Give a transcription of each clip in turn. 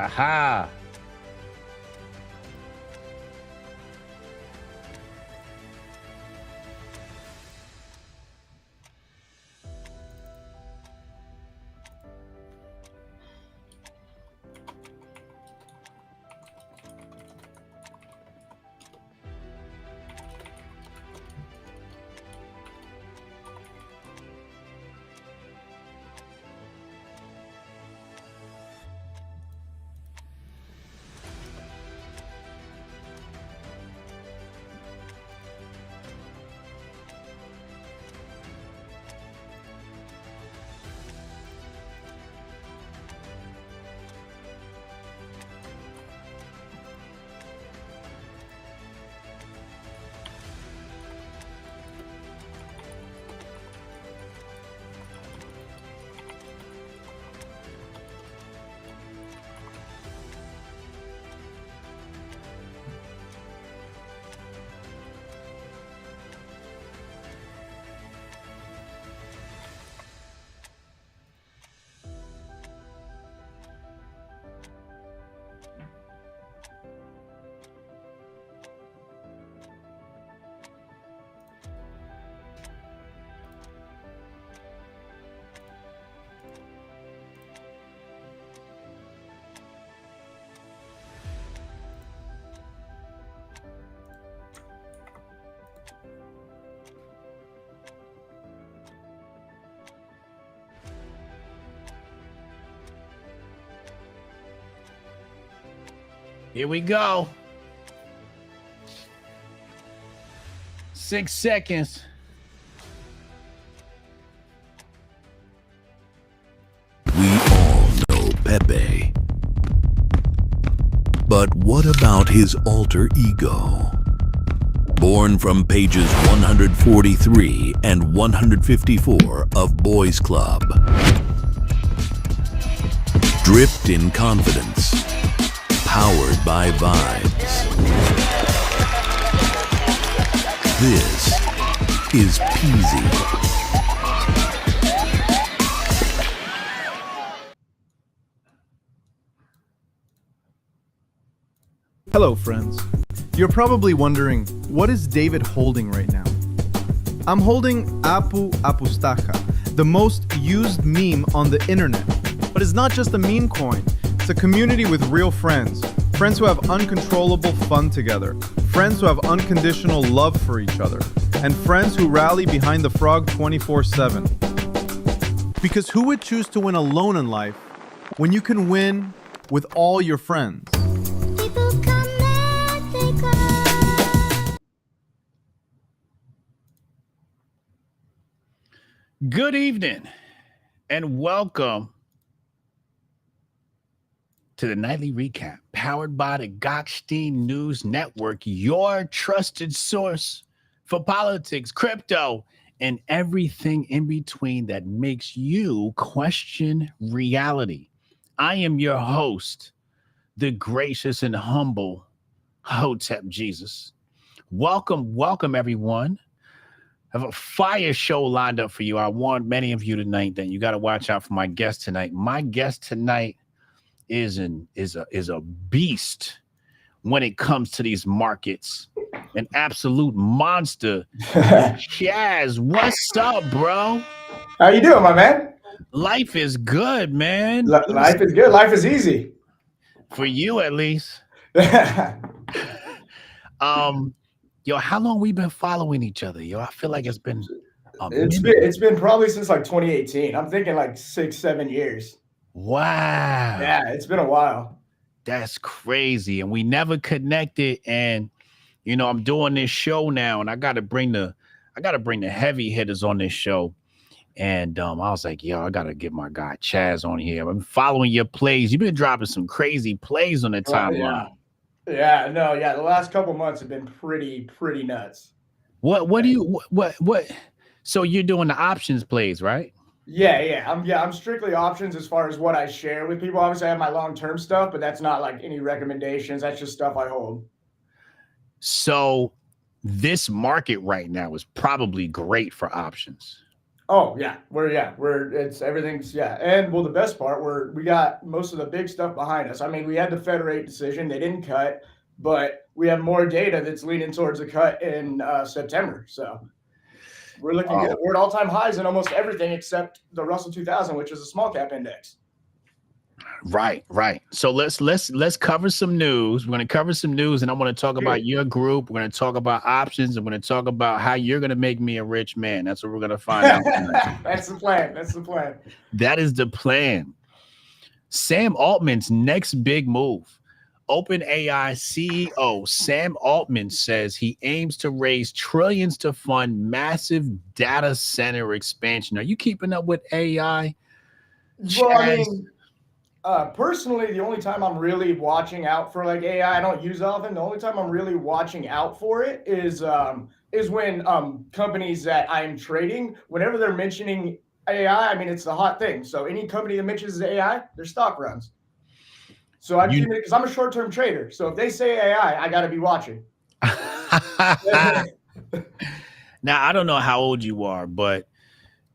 Haha. Here we go. 6 seconds. We all know Pepe. But what about his alter ego? Born from pages 143 and 154 of Boys Club. Dripped in confidence. Powered by vibes. This is Peasy. Hello, friends. You're probably wondering, what is David holding right now? I'm holding Apu Apustaja, the most used meme on the internet. But it's not just a meme coin. It's a community with real friends. Friends who have uncontrollable fun together. Friends who have unconditional love for each other. And friends who rally behind the frog 24/7. Because who would choose to win alone in life when you can win with all your friends? Good evening and welcome to the nightly recap powered by the Gokhshtein News Network, your trusted source for politics, crypto, and everything in between that makes you question reality. I am your host, the gracious and humble Hotep Jesus. Welcome, everyone. I have a fire show lined up for you. I warned many of you tonight that you got to watch out for my guest tonight. My guest tonight is a beast when it comes to these markets, an absolute monster. Chaz, what's up, bro? How you doing, my man? Life is good, man. Life is good. Life is easy. For you, at least. Yo, how long we been following each other? Yo, I feel like it's been it's been probably since like 2018. I'm thinking like 6-7 years. Wow. Yeah, it's been a while. That's crazy. And we never connected. And you know, I'm doing this show now, and I gotta bring the heavy hitters on this show. And I was like, yo, I gotta get my guy Chaz on here. I'm following your plays. You've been dropping some crazy plays on the timeline. Yeah, the last couple months have been pretty nuts. What do you what? So you're doing the options plays, right? Yeah. I'm strictly options as far as what I share with people. Obviously, I have my long-term stuff, but that's not like any recommendations. That's just stuff I hold. So this market right now is probably great for options. Oh yeah, it's everything's yeah. And well, the best part, we got most of the big stuff behind us. I mean, we had the Federate decision; they didn't cut, but we have more data that's leaning towards a cut in September. So we're looking good. Oh, We're at all-time highs in almost everything except the Russell 2000, which is a small cap index. right, right. So let's cover some news. We're going to cover some news, and I want to talk about your group. We're going to talk about options, and we're going to talk about how you're going to make me a rich man. That's what we're going to find out tonight. That's the plan. That's the plan. That is the plan. Sam Altman's next big move. OpenAI CEO Sam Altman says he aims to raise trillions to fund massive data center expansion. Are you keeping up with AI? Well, I Chaz? mean, personally, the only time I'm really watching out for like AI, I don't use it often. The only time I'm really watching out for it is when companies that I'm trading, whenever they're mentioning AI, I mean it's the hot thing. So any company that mentions AI, their stock runs. So I'm keeping it because I'm a short-term trader. So if they say AI, I got to be watching. Now, I don't know how old you are, but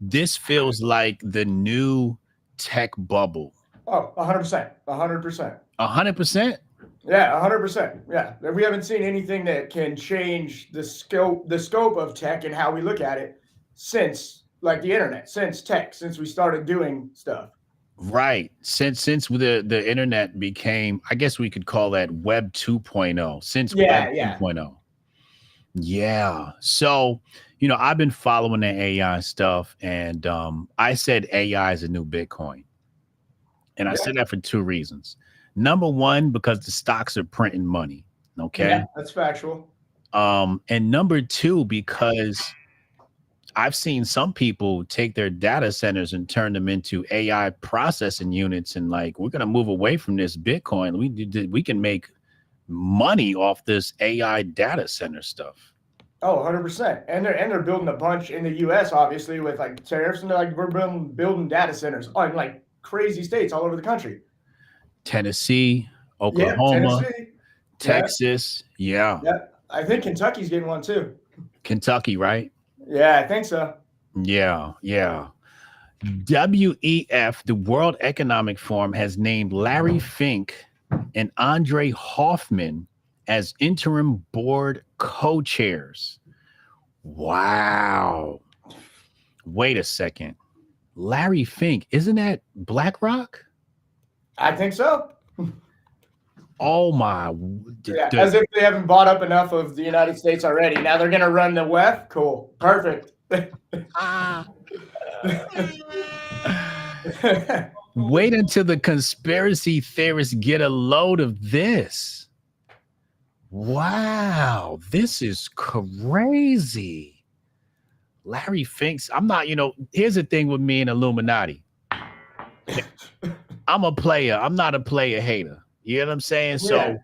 this feels like the new tech bubble. Oh, 100%. 100%. 100%? Yeah, 100%. Yeah. We haven't seen anything that can change the scope of tech and how we look at it since like the internet, since tech, since we started doing stuff. Right. Since the internet became, I guess we could call that Web 2.0. Since Web 2.0. Yeah. So, I've been following the AI stuff, and I said AI is a new Bitcoin. And I said that for two reasons. Number one, because the stocks are printing money. Okay. Yeah, that's factual. And number two, because I've seen some people take their data centers and turn them into AI processing units, and like, we're going to move away from this Bitcoin. We can make money off this AI data center stuff. Oh, 100%. And they're building a bunch in the US, obviously, with like tariffs, and they're like, we're building data centers on like crazy states all over the country. Tennessee, Oklahoma, Tennessee, Texas. Yeah. I think Kentucky's getting one too. Kentucky, right? Yeah, I think so. Yeah. WEF, the World Economic Forum, has named Larry Fink and Andre Hoffman as interim board co-chairs. Wow. Wait a second. Larry Fink, isn't that BlackRock? I think so. Oh my. As if they haven't bought up enough of the United States already. Now they're going to run the WEF. Cool. Perfect. Wait until the conspiracy theorists get a load of this. Wow, this is crazy. Larry Fink's, I'm not, here's the thing with me and Illuminati. I'm a player. I'm not a player hater. You know what I'm saying? Yeah. So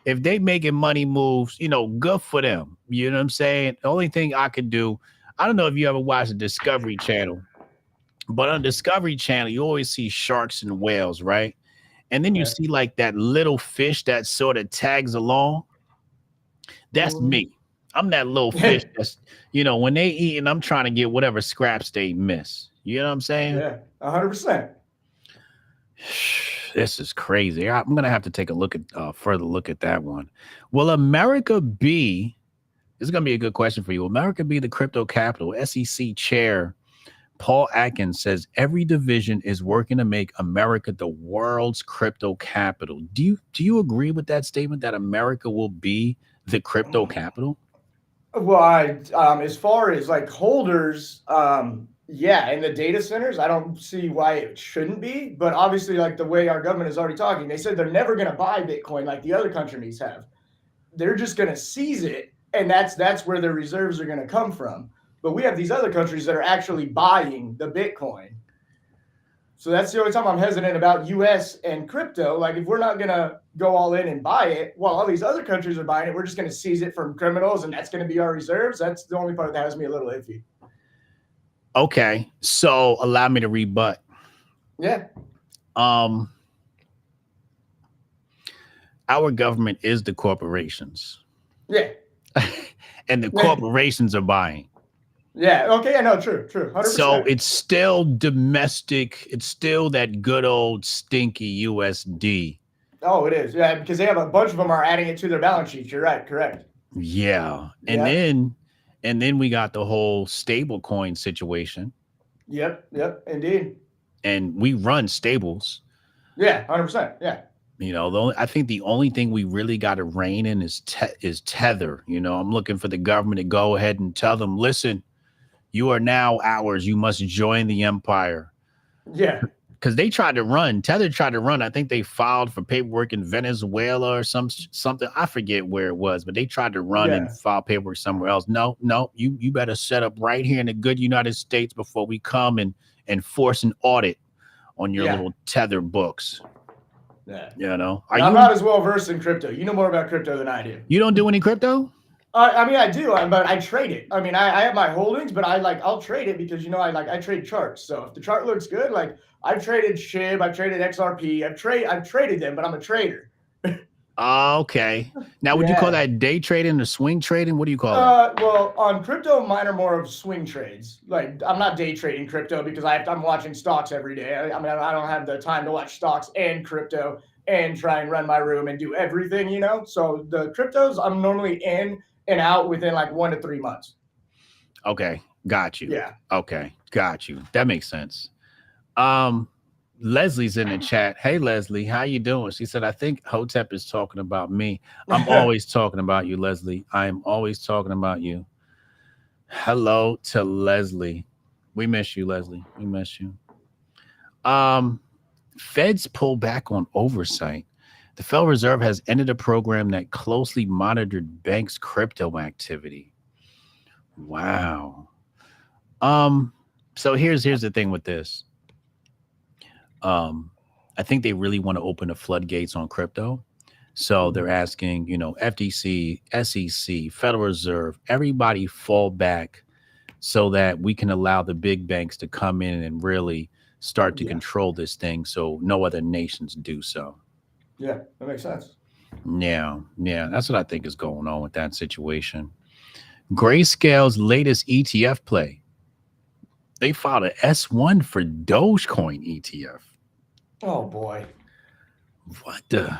if they making money moves, good for them. You know what I'm saying? The only thing I could do, I don't know if you ever watched the Discovery Channel, but on Discovery Channel, you always see sharks and whales, right? And then you see like that little fish that sort of tags along. That's me. I'm that little fish that's, when they eat and I'm trying to get whatever scraps they miss. You know what I'm saying? Yeah, 100%. This is crazy. I'm going to have to take a further look at that one. Will America be, this is going to be a good question for you. Will America be the crypto capital? SEC Chair Paul Atkins says every division is working to make America the world's crypto capital. Do you agree with that statement that America will be the crypto capital? Well, as far as like holders, in the data centers, I don't see why it shouldn't be. But obviously, like the way our government is already talking, they said they're never going to buy Bitcoin like the other countries have. They're just going to seize it, and that's where their reserves are going to come from. But we have these other countries that are actually buying the Bitcoin. So that's the only time I'm hesitant about US and crypto. Like if we're not going to go all in and buy it while all these other countries are buying it, we're just going to seize it from criminals and that's going to be our reserves. That's the only part that has me a little iffy. Okay. So allow me to rebut. Yeah. Our government is the corporations. Yeah. And the corporations are buying. Yeah. Okay. Yeah. No. True. 100%. So it's still domestic. It's still that good old stinky USD. Oh, it is. Yeah, because they have a bunch of them are adding it to their balance sheets. You're right. Correct. Yeah. Yeah. And then we got the whole stable coin situation. Yep. Yep. Indeed. And we run stables. Yeah. 100%. Yeah. You know, I think the only thing we really got to rein in is tether. You know, I'm looking for the government to go ahead and tell them, listen, you are now ours. You must join the empire. Yeah. Because Tether tried to run. I think they filed for paperwork in Venezuela or something. I forget where it was, but they tried to run and file paperwork somewhere else. No, you better set up right here in the good United States before we come and force an audit on your little Tether books. Yeah. You know, I'm not as well versed in crypto. You know more about crypto than I do. You don't do any crypto? I mean, I do, but I trade it. I mean, I have my holdings, but I'll trade it because I trade charts. So if the chart looks good, like I've traded SHIB, I've traded XRP, I've traded them, but I'm a trader. Okay. Now, would you call that day trading or swing trading? What do you call it? Well, on crypto, mine are more of swing trades. Like I'm not day trading crypto because I'm watching stocks every day. I mean, I don't have the time to watch stocks and crypto and try and run my room and do everything, you know? So the cryptos, I'm normally in and out within like 1 to 3 months. Okay. Got you. Yeah. Okay. Got you. That makes sense. Leslie's in the chat. Hey, Leslie, how you doing? She said, I think Hotep is talking about me. I'm always talking about you, Leslie. I am always talking about you. Hello to Leslie. We miss you, Leslie. We miss you. Feds pull back on oversight. The Federal Reserve has ended a program that closely monitored banks' crypto activity. Wow. So here's the thing with this. I think they really want to open the floodgates on crypto. So they're asking, FTC, SEC, Federal Reserve, everybody fall back so that we can allow the big banks to come in and really start to control this thing so no other nations do so. Yeah, that makes sense. Yeah, that's what I think is going on with that situation. Grayscale's latest ETF play. They filed an S1 for Dogecoin ETF. Oh boy. What the?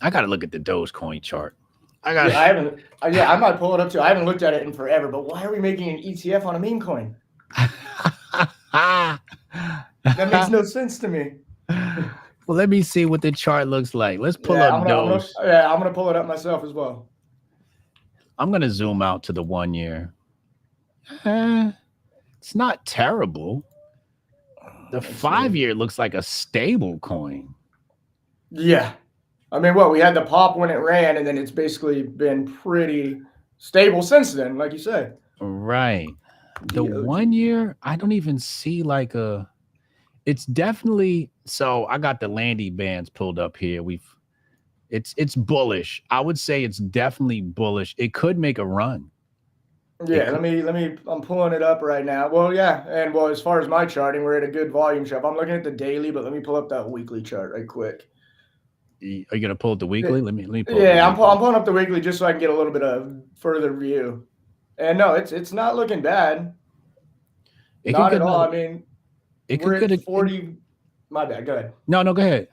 I got to look at the Dogecoin chart. I haven't. I might pull it up too. I haven't looked at it in forever. But why are we making an ETF on a meme coin? That makes no sense to me. Well, let me see what the chart looks like. Let's pull up Doge. I'm gonna pull it up myself as well. I'm gonna zoom out to the 1 year. It's not terrible. The 5 year looks like a stable coin. Yeah. I mean, we had the pop when it ran, and then it's basically been pretty stable since then, like you said. Right. The 1 year, I don't even see like it's definitely, so I got the Landy bands pulled up here. It's bullish. I would say it's definitely bullish. It could make a run. Yeah, let me I'm pulling it up right now. Well, yeah, and as far as my charting, we're at a good volume shop. I'm looking at the daily, but let me pull up that weekly chart right quick. Are you gonna pull up the weekly? Let me pull I'm pulling up the weekly just so I can get a little bit of further view. And no, it's not looking bad. Not at all. I mean, we're at 40. My bad. Go ahead. No, go ahead.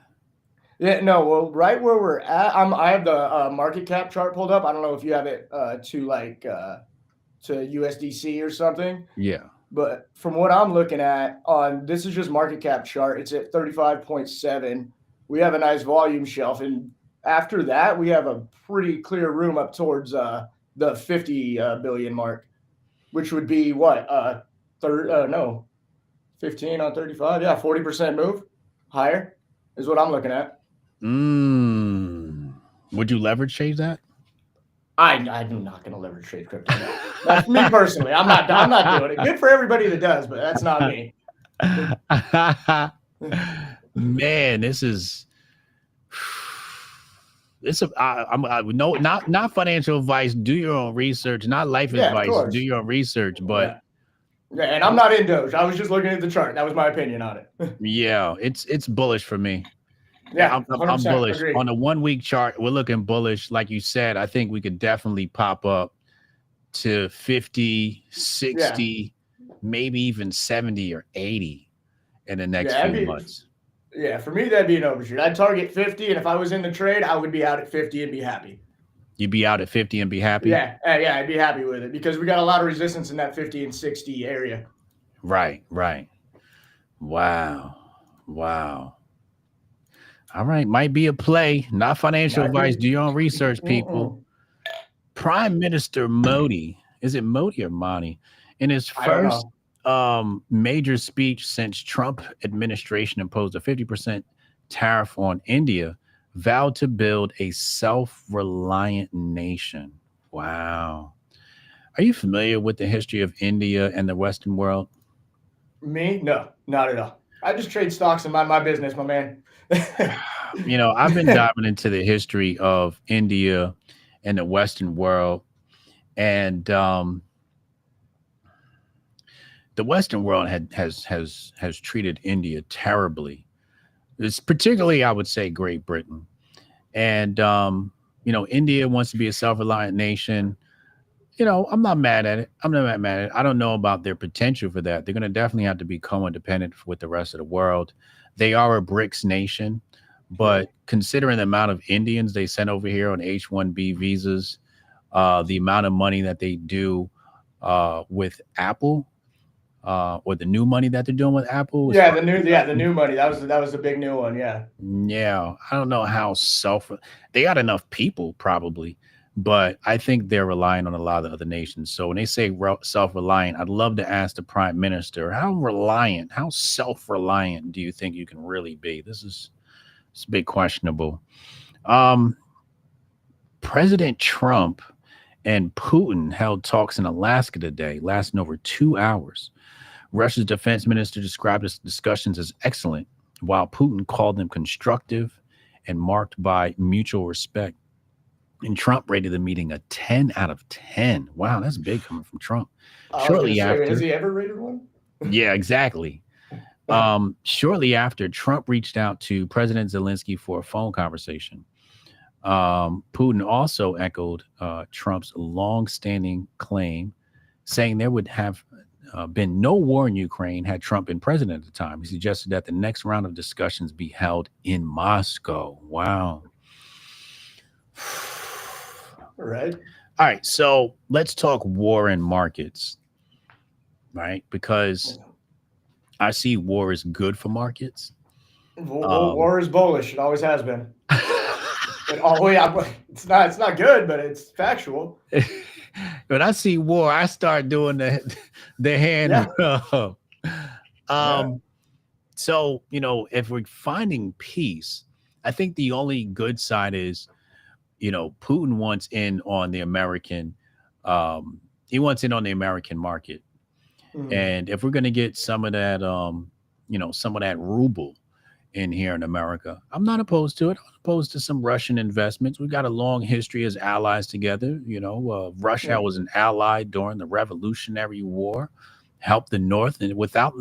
Yeah, no. Well, right where we're at, I have the market cap chart pulled up. I don't know if you have it to USDC or something. Yeah. But from what I'm looking at this is just market cap chart. It's at 35.7. We have a nice volume shelf, and after that, we have a pretty clear room up towards the 50 billion mark, which would be what 15 on 35. Yeah, 40% move higher is what I'm looking at. Would you leverage trade that? I'm not going to leverage trade crypto. That's me personally. I'm not doing it. Good for everybody that does, but that's not me. Man, not financial advice. Do your own research. Not life advice. Do your own research. But yeah, and I'm not in Doge. I was just looking at the chart. That was my opinion on it. Yeah, it's bullish for me. Yeah, I'm bullish. On a 1 week chart, we're looking bullish. Like you said, I think we could definitely pop up to 50, 60, maybe even 70 or 80 in the next few months. Yeah, for me, that'd be an overshoot. I'd target 50, and if I was in the trade, I would be out at 50 and be happy. You'd be out at 50 and be happy? Yeah, I'd be happy with it because we got a lot of resistance in that 50 and 60 area. Right. Wow. All right, might be a play, not financial advice. Do your own research, people. Prime Minister Modi, is it Modi or Modi? In his first major speech since Trump administration imposed a 50% tariff on India, vowed to build a self-reliant nation. Wow. Are you familiar with the history of India and the Western world? Me? No, not at all. I just trade stocks and mind my business, my man. I've been diving into the history of India and the Western world, and the Western world has treated India terribly. It's particularly, I would say, Great Britain. And, India wants to be a self-reliant nation. I'm not mad at it. I don't know about their potential for that. They're going to definitely have to be co-independent with the rest of the world. They are a BRICS nation, but considering the amount of Indians they send over here on H-1B visas, the amount of money that they do with Apple, or the new money that they're doing with Apple. The new money. That was the big new one. Yeah. Yeah. I don't know how they got enough people probably, but I think they're relying on a lot of the other nations. So when they say self-reliant, I'd love to ask the prime minister, how self-reliant do you think you can really be? It's a bit questionable. President Trump and Putin held talks in Alaska today, lasting over 2 hours. Russia's defense minister described his discussions as excellent, while Putin called them constructive and marked by mutual respect. And Trump rated the meeting a 10 out of 10. Wow, that's big coming from Trump. Shortly after, has he ever rated one? Yeah, exactly. Shortly after, Trump reached out to President Zelensky for a phone conversation. Putin also echoed Trump's long-standing claim, saying there would have been no war in Ukraine had Trump been president at the time. He suggested that the next round of discussions be held in Moscow. Wow. Right. All right. So let's talk war and markets, right? Because I see war is good for markets. War is bullish. It always has been. It's not good, but it's factual. When I see war, I start doing the hand rub. So, if we're finding peace, I think the only good side is, Putin wants in on the American, he wants in on the American market. Mm-hmm. And if we're going to get some of that, some of that ruble in here in America, I'm not opposed to it. I'm opposed to some Russian investments. We've got a long history as allies together. Russia was an ally during the Revolutionary War, helped the North. And without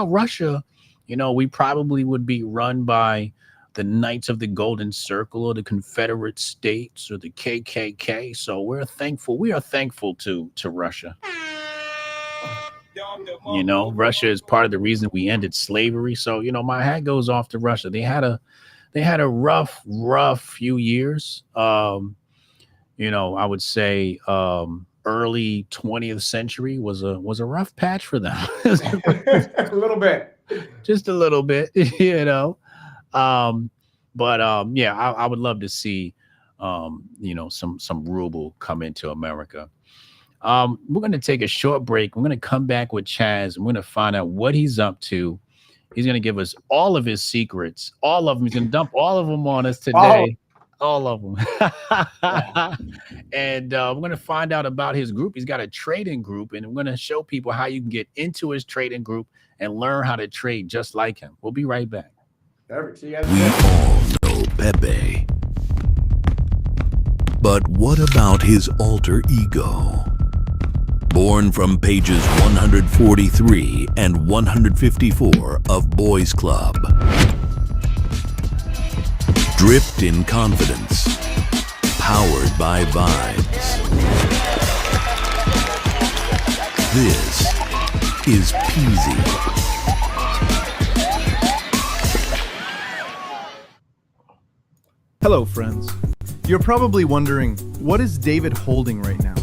Russia, we probably would be run by the Knights of the Golden Circle or the Confederate States or the KKK. So we are thankful to Russia. Russia is part of the reason we ended slavery. So, my hat goes off to Russia. They had a rough few years. I would say early 20th century was a rough patch for them. A little bit. Just a little bit, I would love to see some ruble come into America. We're going to take a short break. We're going to come back with Chaz. I'm going to find out what he's up to. He's going to give us all of his secrets, all of them. He's going to dump all of them on us today. All of them. And we're going to find out about his group. He's got a trading group, and we're going to show people how you can get into his trading group and learn how to trade just like him. We'll be right back. Perfect. We all know Pepe. But what about his alter ego? Born from pages 143 and 154 of Boys Club. Dripped in confidence. Powered by vibes. This is Peasy. Hello, friends. You're probably wondering, what is David holding right now?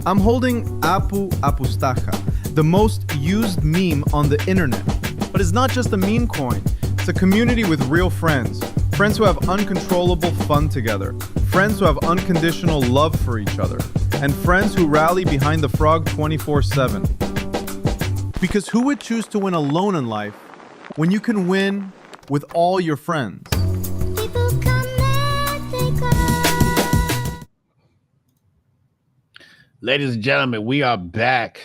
I'm holding Apu Apustaja, the most used meme on the internet. But it's not just a meme coin. It's a community with real friends. Friends who have uncontrollable fun together. Friends who have unconditional love for each other. And friends who rally behind the frog 24/7. Because who would choose to win alone in life when you can win with all your friends? Ladies and gentlemen, we are back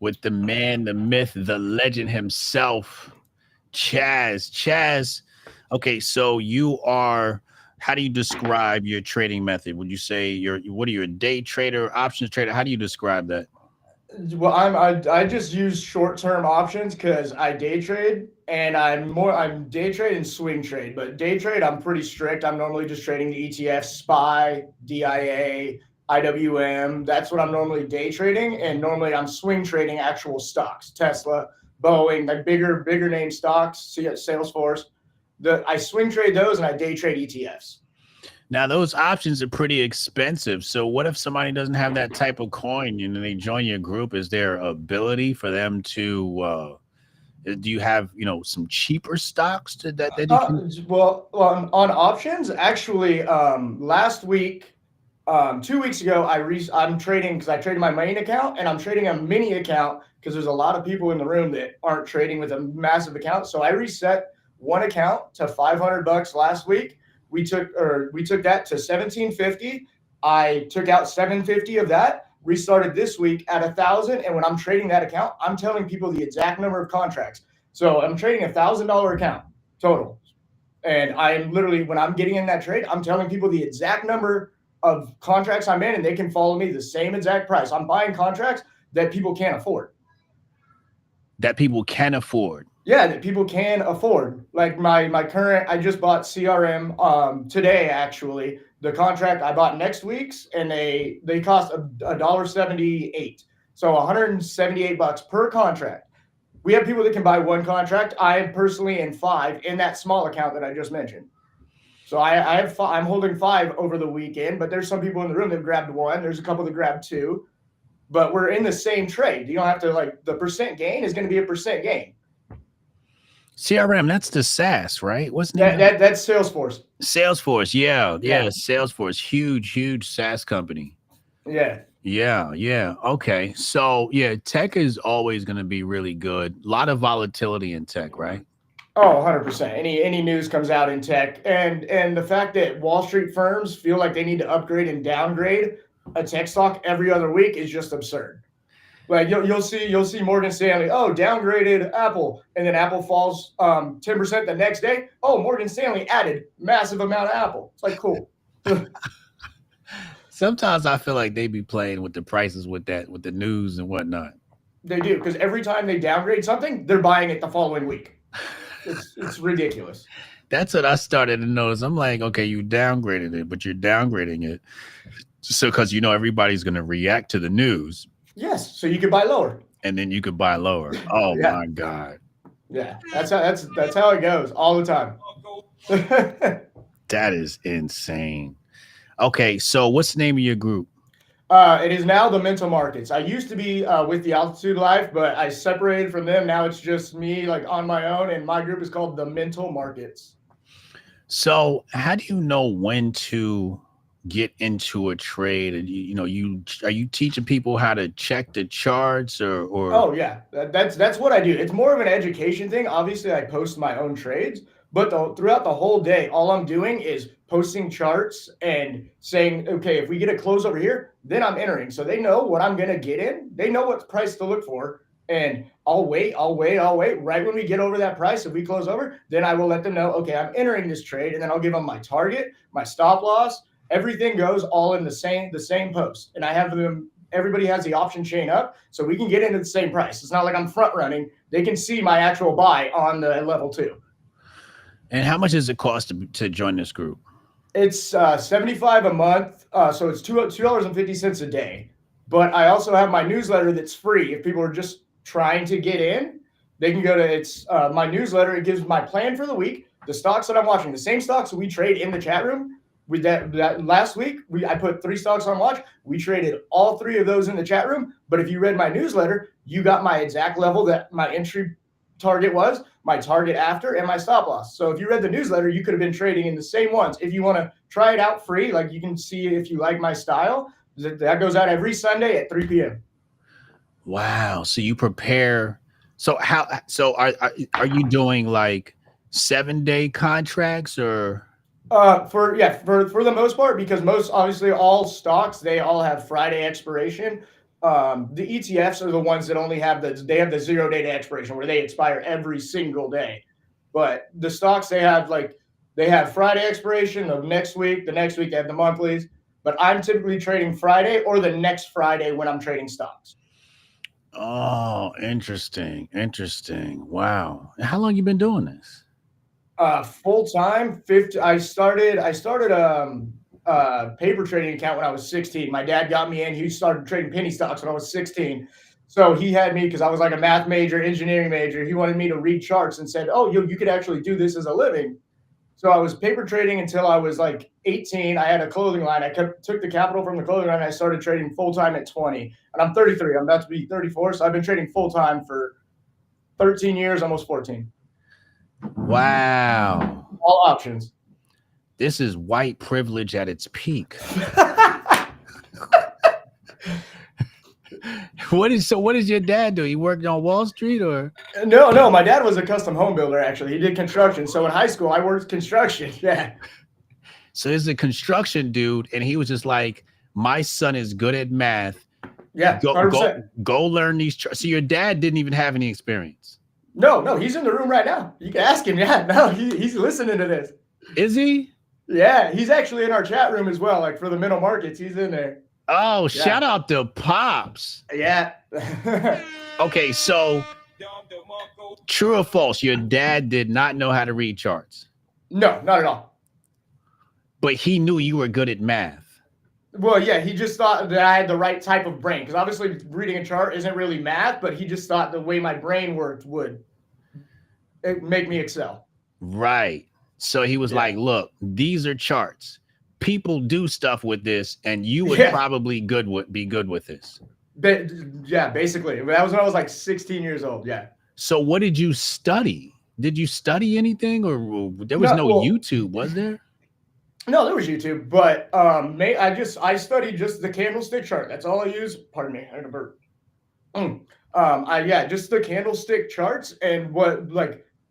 with the man, the myth, the legend himself, Chaz. Chaz, okay, so how do you describe your trading method? Would you say what are you, a day trader, options trader? How do you describe that? Well, I just use short-term options because I day trade, and I'm day trade and swing trade. But day trade, I'm pretty strict. I'm normally just trading the ETF, SPY, DIA, IWM. That's what I'm normally day trading, and normally I'm swing trading actual stocks, Tesla, Boeing, like bigger name stocks, Salesforce. I swing trade those, and I day trade ETFs. Now, those options are pretty expensive. So what if somebody doesn't have that type of coin and they join your group? Is there ability for them to do you have, some cheaper stocks that you can? Well, on options, actually, last week, 2 weeks ago, I'm trading because I traded my main account, and I'm trading a mini account because there's a lot of people in the room that aren't trading with a massive account. So I reset one account to $500 last week. We took that to $1,750. I took out $750 of that. Restarted this week at $1,000. And when I'm trading that account, I'm telling people the exact number of contracts. So I'm trading $1,000 account total. And I'm literally, when I'm getting in that trade, I'm telling people the exact number of contracts I'm in, and they can follow me the same exact price. I'm buying contracts that people can't afford. That people can afford. Yeah, that people can afford. Like my current, I just bought CRM today, actually. The contract I bought next week's, and they cost $1.78. So $178 per contract. We have people that can buy one contract. I am personally in 5 in that small account that I just mentioned. So I'm holding 5 over the weekend, but there's some people in the room that grabbed 1. There's a couple that grabbed 2, but we're in the same trade. You don't have to, the percent gain is going to be a percent gain. CRM, that's the SaaS, right? What's that? That's Salesforce. Salesforce, yeah. Salesforce, huge SaaS company. Yeah. Okay, so tech is always going to be really good. A lot of volatility in tech, right? Oh, 100%. Any news comes out in tech, and the fact that Wall Street firms feel like they need to upgrade and downgrade a tech stock every other week is just absurd. Like you'll see Morgan Stanley, downgraded Apple, and then Apple falls 10% the next day. Oh, Morgan Stanley added massive amount of Apple. It's like, cool. Sometimes I feel like they be playing with the prices with the news and whatnot. They do, because every time they downgrade something, they're buying it the following week. It's ridiculous. That's what I started to notice. I'm like, okay, you downgraded it, but you're downgrading it so because everybody's going to react to the news. Yes, so you could buy lower. And then you could buy lower. Oh my God. Yeah, that's how it goes all the time. That is insane. Okay, so what's the name of your group? It is now the Mental Markets. I used to be with the Altitude Life, but I separated from them. Now it's just me, on my own, and my group is called the Mental Markets. So how do you know when to get into a trade? And are you teaching people how to check the charts or? Oh yeah, that's what I do. It's more of an education thing. Obviously, I post my own trades, but throughout the whole day, all I'm doing is posting charts and saying, okay, if we get a close over here, then I'm entering. So they know what I'm gonna get in. They know what price to look for, and I'll wait. Right when we get over that price, if we close over, then I will let them know, okay, I'm entering this trade, and then I'll give them my target, my stop loss. Everything goes all in the same post, and I have them. Everybody has the option chain up, so we can get into the same price. It's not like I'm front running. They can see my actual buy on the level 2. And how much does it cost to join this group? It's $75 a month, so it's $2.50 a day. But I also have my newsletter that's free. If people are just trying to get in, they can go to my newsletter. It gives my plan for the week, the stocks that I'm watching, the same stocks we trade in the chat room. With that last week, I put 3 stocks on watch. We traded all 3 of those in the chat room. But if you read my newsletter, you got my exact level that my entry target was, my target after, and my stop loss. So if you read the newsletter, you could have been trading in the same ones. If you want to try it out free, like you can see if you like my style, that goes out every Sunday at 3 p.m. Wow. So you prepare. So are you doing like 7-day contracts or? For the most part, because obviously all stocks, they all have Friday expiration. The ETFs are the ones that only have the 0-day expiration where they expire every single day. But the stocks, they have Friday expiration of next week. The next week they have the monthlies. But I'm typically trading Friday or the next Friday when I'm trading stocks. Oh, interesting. Wow. How long you been doing this? Full time, 50. I started a paper trading account when I was 16. My dad got me in. He started trading penny stocks when I was 16. So he had me because I was like a math major, engineering major. He wanted me to read charts and said, "Oh, you could actually do this as a living." So I was paper trading until I was like 18. I had a clothing line. I took the capital from the clothing line. And I started trading full time at 20. And I'm 33. I'm about to be 34. So I've been trading full time for 13 years, almost 14. Wow. All options. This is white privilege at its peak. What does your dad do? He worked on Wall Street or? No. My dad was a custom home builder, actually. He did construction. So in high school, I worked construction. Yeah. So he's a construction dude, and he was just like, my son is good at math. Yeah, go learn these. So your dad didn't even have any experience? No, he's in the room right now. You can ask him. Yeah, no, he's listening to this. Is he? Yeah, he's actually in our chat room as well. Like for the middle markets, he's in there. Oh, yeah. Shout out to Pops. Yeah. Okay, so true or false, your dad did not know how to read charts? No, not at all. But he knew you were good at math. Well, yeah, he just thought that I had the right type of brain. Because obviously reading a chart isn't really math, but he just thought the way my brain worked would make me excel. Right. So he was like, look, these are charts. People do stuff with this, and you would probably be good with this. Yeah, basically. That was when I was like 16 years old. Yeah. So what did you study? Did you study anything, or there was no YouTube, was there? No, there was YouTube, but I studied just the candlestick chart. That's all I use. Pardon me, I had a burp. Just the candlestick charts and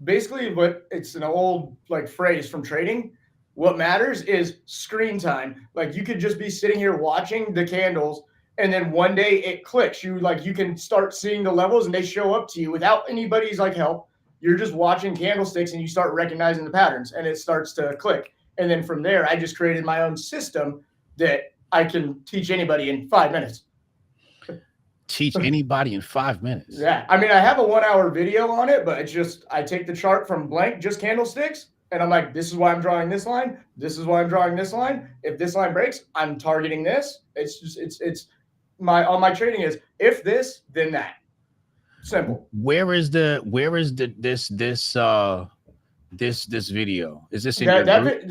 basically what it's an old phrase from trading. What matters is screen time. Like you could just be sitting here watching the candles, and then one day it clicks. You can start seeing the levels, and they show up to you without anybody's help. You're just watching candlesticks, and you start recognizing the patterns, and it starts to click. And then from there, I just created my own system that I can teach anybody in 5 minutes. Teach anybody in 5 minutes? Yeah. I mean, I have a 1-hour video on it, but it's just, I take the chart from blank, just candlesticks. And I'm like, this is why I'm drawing this line. This is why I'm drawing this line. If this line breaks, I'm targeting this. It's just, all my trading is if this, then that. Simple. Where is this video? Is this in your group?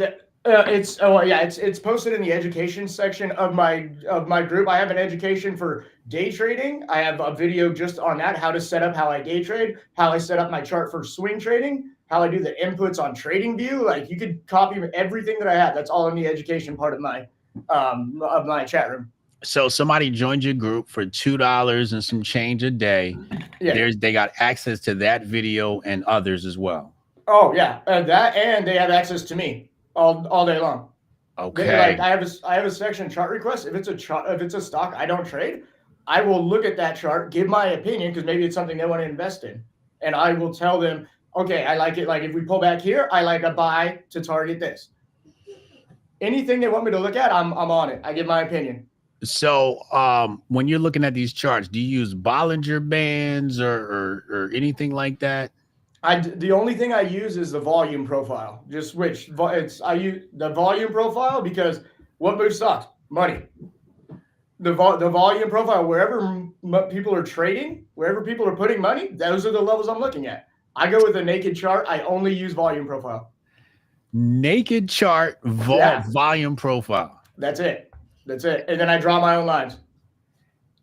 It's posted in the education section of my group. I have an education for day trading. I have a video just on that, how to set up how I day trade, how I set up my chart for swing trading, how I do the inputs on TradingView. Like you could copy everything that I have. That's all in the education part of my chat room. So somebody joined your group for $2 and some change a day. Yeah. They got access to that video and others as well. Oh yeah, and they have access to me all day long. Okay. I have a section chart request. If it's a stock I don't trade, I will look at that chart, give my opinion because maybe it's something they want to invest in, and I will tell them, okay, I like it. Like if we pull back here, I like a buy to target this. Anything they want me to look at, I'm on it. I give my opinion. So when you're looking at these charts, do you use Bollinger Bands or anything like that? The only thing I use is the volume profile. I use the volume profile because what moves stocks? Money. the volume profile, wherever people are trading, wherever people are putting money, those are the levels I'm looking at. I go with a naked chart. I only use volume profile. Naked chart, volume profile. That's it. That's it. And then I draw my own lines.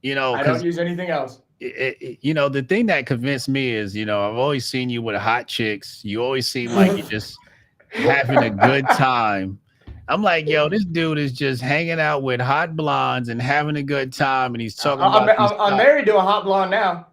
You know, I don't use anything else. You know, the thing that convinced me is, you know, I've always seen you with hot chicks. You always seem like you're just having a good time. I'm like, yo, this dude is just hanging out with hot blondes and having a good time, and he's talking about. I'm married to a hot blonde now.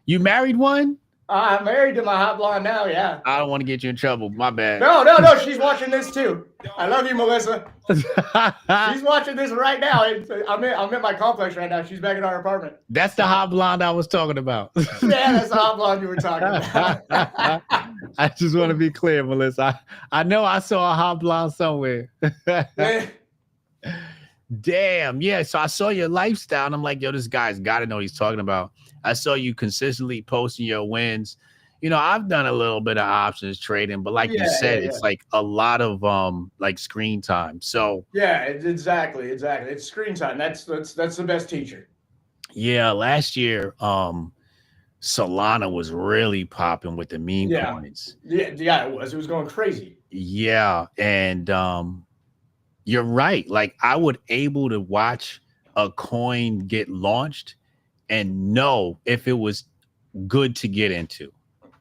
You married one? I'm married to my hot blonde now. Yeah. I don't want to get you in trouble. My bad. No. She's watching this too. I love you, Melissa. She's watching this right now. I'm at my complex right now. She's back in our apartment. That's the hot blonde I was talking about. Yeah, that's the hot blonde you were talking about. I just want to be clear, Melissa. I know I saw a hot blonde somewhere. Damn. Yeah. So I saw your lifestyle and I'm like, yo, this guy's got to know what he's talking about. I saw you consistently posting your wins. You know, I've done a little bit of options trading, but like you said, it's like a lot of like screen time. So yeah, exactly. It's screen time. That's the best teacher. Yeah, last year, Solana was really popping with the meme coins. Yeah, it was. It was going crazy. Yeah, and you're right. Like I would able to watch a coin get launched and know if it was good to get into.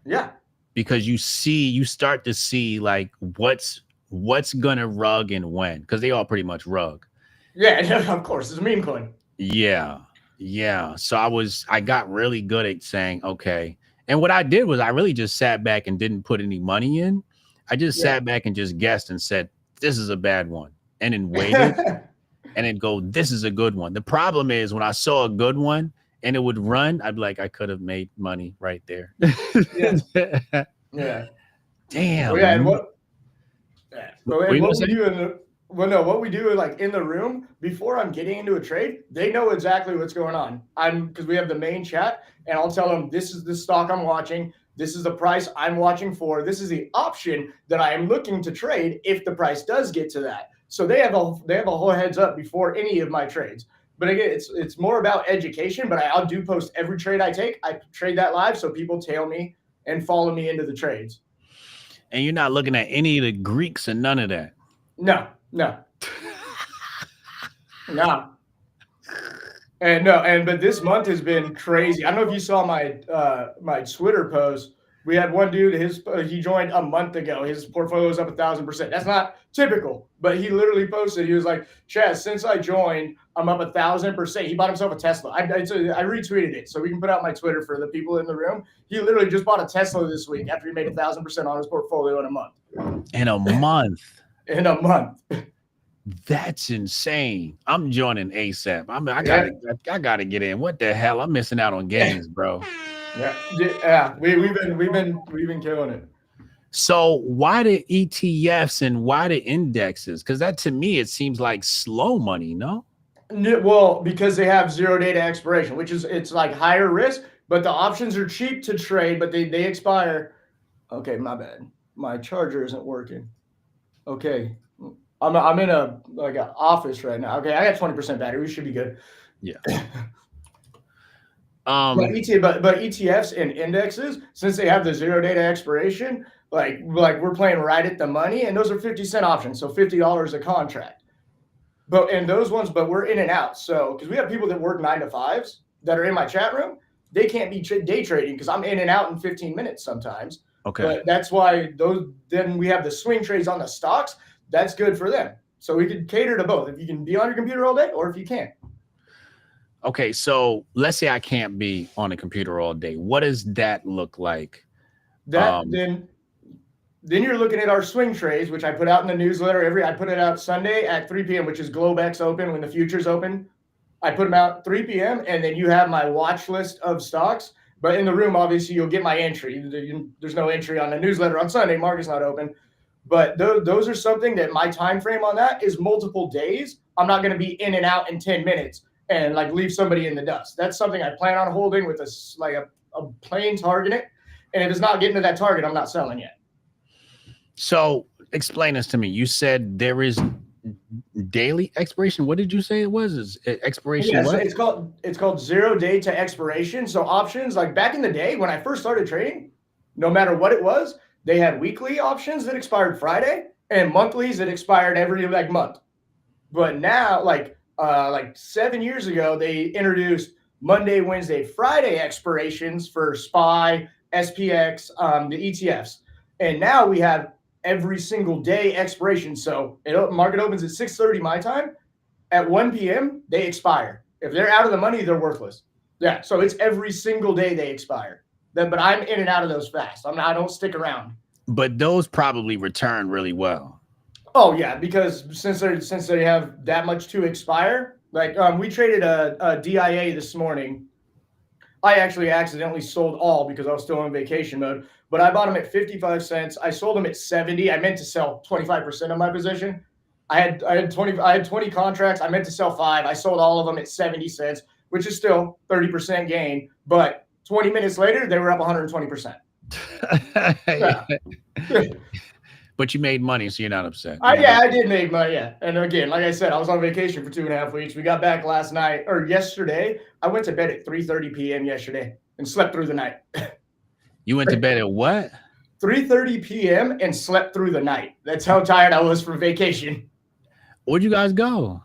Yeah. Because you start to see like what's gonna rug and when, because they all pretty much rug. Yeah, of course. It's a meme coin. Yeah. So I got really good at saying, okay. And what I did was I really just sat back and didn't put any money in. I just sat back and just guessed and said, this is a bad one. And then waited and then go, this is a good one. The problem is when I saw a good one and it would run, I'd be like, I could have made money right there. Yeah. Damn. Well, yeah, and what we do like in the room before I'm getting into a trade, they know exactly what's going on. Because we have the main chat and I'll tell them this is the stock I'm watching. This is the price I'm watching for. This is the option that I am looking to trade if the price does get to that. So they have a whole heads up before any of my trades. But again, it's more about education. But I'll do post every trade I take. I trade that live so people tail me and follow me into the trades. And you're not looking at any of the Greeks and none of that. No. But this month has been crazy. I don't know if you saw my Twitter post. We had one dude, he joined a month ago. His portfolio is up 1,000%. That's not typical, but he literally posted. He was like, Chaz, since I joined, I'm up 1,000%. He bought himself a Tesla. I retweeted it, so we can put out my Twitter for the people in the room. He literally just bought a Tesla this week after he made 1,000% on his portfolio in a month. In a month. In a month. That's insane. I'm joining ASAP. I gotta get in. What the hell? I'm missing out on games, bro. Yeah. We've been killing it. So why the ETFs and why the indexes? Because that to me it seems like slow money, no? Well, because they have zero data expiration, it's like higher risk, but the options are cheap to trade, but they expire. Okay, my bad. My charger isn't working. Okay. I'm in an office right now. Okay, I got 20% battery. We should be good. Yeah. But ETFs and indexes, since they have the zero data expiration, like we're playing right at the money, and those are 50-cent options, so $50 a contract. But we're in and out. So because we have people that work 9 to 5s that are in my chat room, they can't be day trading because I'm in and out in 15 minutes sometimes. Okay. But that's why then we have the swing trades on the stocks. That's good for them. So we could cater to both. If you can be on your computer all day or if you can't. Okay, so let's say I can't be on a computer all day. What does that look like? Then you're looking at our swing trades, which I put out in the newsletter. I put it out Sunday at 3 p.m., which is GlobeX open when the futures open. I put them out 3 p.m. and then you have my watch list of stocks. But in the room, obviously, you'll get my entry. There's no entry on the newsletter on Sunday. Market's not open. But those are something that my time frame on that is multiple days. I'm not going to be in and out in 10 minutes and leave somebody in the dust. That's something I plan on holding with a plain target. And if it's not getting to that target, I'm not selling yet. So explain this to me. You said there is Daily expiration. What did you say it was? Is it expiration Yes, what? it's called 0 day to expiration. So options like back in the day when I first started trading, no matter what it was, they had weekly options that expired Friday and monthlies that expired every like month. But now, like 7 years ago, they introduced Monday, Wednesday, Friday expirations for SPY, SPX, the ETFs, and now we have every single day expiration. So market opens at 6:30 my time. At 1 p.m. they expire. If they're out of the money, they're worthless. Yeah, so it's every single day they expire. But I'm in and out of those fast. I don't stick around. But those probably return really well. Oh yeah, because since they have that much to expire, like we traded a DIA this morning. I actually accidentally sold all because I was still in vacation mode, but I bought them at 55 cents. I sold them at 70. I meant to sell 25% of my position. I had 20 contracts. I meant to sell 5. I sold all of them at 70 cents, which is still 30% gain, but 20 minutes later they were up 120%. Yeah. But you made money, so you're not upset. Yeah, I did make money. Yeah. And again, like I said, I was on vacation for 2.5 weeks. We got back last night or yesterday. I went to bed at 3:30 p.m. yesterday and slept through the night. You went to bed at what? 3:30 p.m. and slept through the night. That's how tired I was from vacation. Where'd you guys go?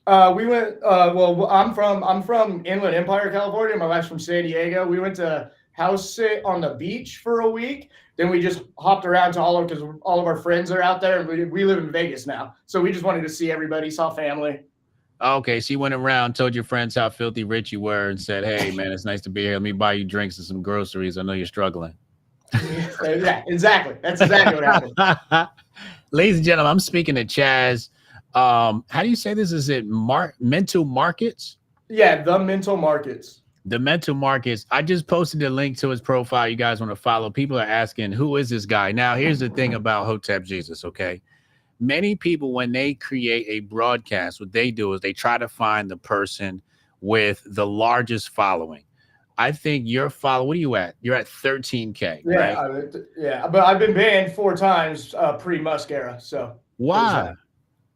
We went. Well, I'm from Inland Empire, California. My wife's from San Diego. We went to house sit on the beach for a week. Then we just hopped around to because all of our friends are out there, and we live in Vegas now. So we just wanted to see everybody, saw family. Okay, so you went around, told your friends how filthy rich you were, and said, "Hey, man, it's nice to be here. Let me buy you drinks and some groceries. I know you're struggling." Yeah, exactly. That's exactly what happened. Ladies and gentlemen, I'm speaking to Chaz. How do you say this? Is it mental markets? Yeah, the mental markets. The mental markets. I just posted a link to his profile. You guys want to follow. People are asking, who is this guy? Now, here's the thing about Hotep Jesus, okay? Many people, when they create a broadcast, what they do is they try to find the person with the largest following. I think your what are you at? You're at 13K, yeah, right? Yeah, but I've been banned 4 times pre-Musk era. So why?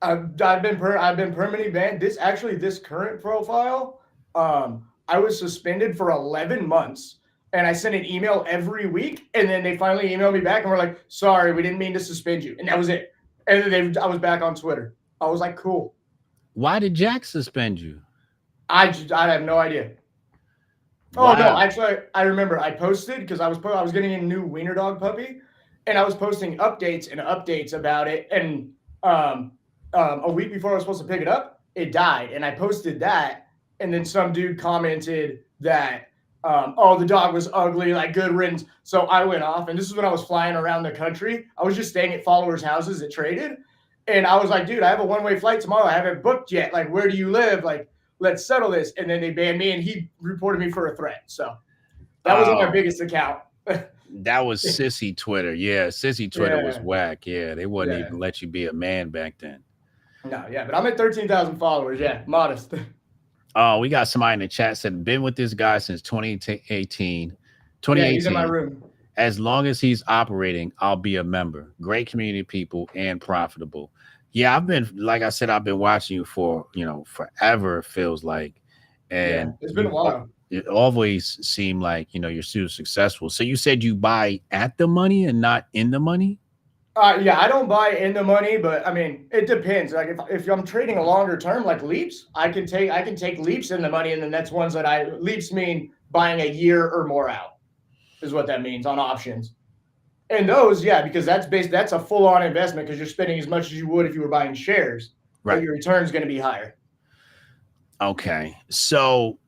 I've been permanently banned. This current profile, I was suspended for 11 months, and I sent an email every week, and then they finally emailed me back and were like, "Sorry, we didn't mean to suspend you," and that was it. And then I was back on Twitter. I was like, "Cool." Why did Jack suspend you? I have no idea. Wow. Oh no, actually, I remember I posted because I was getting a new wiener dog puppy, and I was posting updates about it, and a week before I was supposed to pick it up, it died, and I posted that. And then some dude commented that, the dog was ugly, like good riddance. So I went off, and this is when I was flying around the country. I was just staying at followers' houses that traded. And I was like, dude, I have a one-way flight tomorrow. I haven't booked yet. Like, where do you live? Like, let's settle this. And then they banned me, and he reported me for a threat. So that was my biggest account. That was sissy Twitter. Yeah, sissy Twitter was whack. Yeah, they wouldn't even let you be a man back then. No, yeah, but I'm at 13,000 followers. Yeah, modest. Oh, we got somebody in the chat said, been with this guy since 2018. Yeah, he's in my room. As long as he's operating, I'll be a member. Great community people and profitable. Yeah, like I said, I've been watching you for, forever, it feels like. And it's been a while. It always seemed like, you're super successful. So you said you buy at the money and not in the money? Yeah, I don't buy in the money, but I mean, it depends. Like if I'm trading a longer term, like leaps, I can take leaps in the money, and then that's ones that leaps mean buying a year or more out, is what that means on options. And those, yeah, because that's a full on investment because you're spending as much as you would if you were buying shares, right? But your return is going to be higher. Okay, so